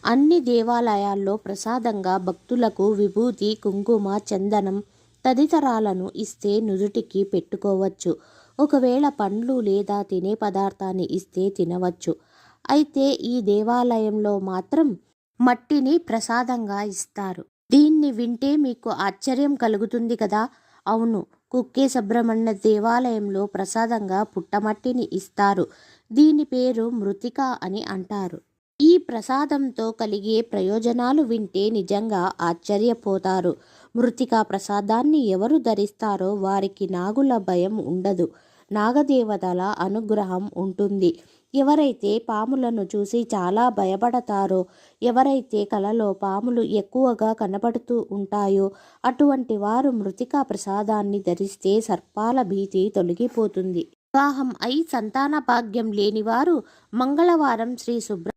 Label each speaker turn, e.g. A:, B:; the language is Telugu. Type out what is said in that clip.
A: అన్ని దేవాలయాల్లో ప్రసాదంగా భక్తులకు విభూతి, కుంకుమ, చందనం తదితరాలను ఇస్తే నుదుటికి పెట్టుకోవచ్చు. ఒకవేళ పండ్లు లేదా తినే పదార్థాన్ని ఇస్తే తినవచ్చు. అయితే ఈ దేవాలయంలో మాత్రం మట్టిని ప్రసాదంగా ఇస్తారు. దీన్ని వింటే మీకు ఆశ్చర్యం కలుగుతుంది కదా. అవును, కుక్కే సుబ్రహ్మణ్య దేవాలయంలో ప్రసాదంగా పుట్టమట్టిని ఇస్తారు. దీని పేరు మృతిక అని అంటారు. ఈ ప్రసాదంతో కలిగే ప్రయోజనాలు వింటే నిజంగా ఆశ్చర్యపోతారు. మృతికా ప్రసాదాన్ని ఎవరు ధరిస్తారో వారికి నాగుల భయం ఉండదు. నాగదేవతల అనుగ్రహం ఉంటుంది. ఎవరైతే పాములను చూసి చాలా భయపడతారో, ఎవరైతే కలలో పాములు ఎక్కువగా కనపడుతూ ఉంటాయో అటువంటి వారు మృతికా ప్రసాదాన్ని ధరిస్తే సర్పాల భీతి తొలగిపోతుంది. వివాహం అయి సంతాన భాగ్యం లేనివారు మంగళవారం శ్రీ సుబ్రహ్మణ్య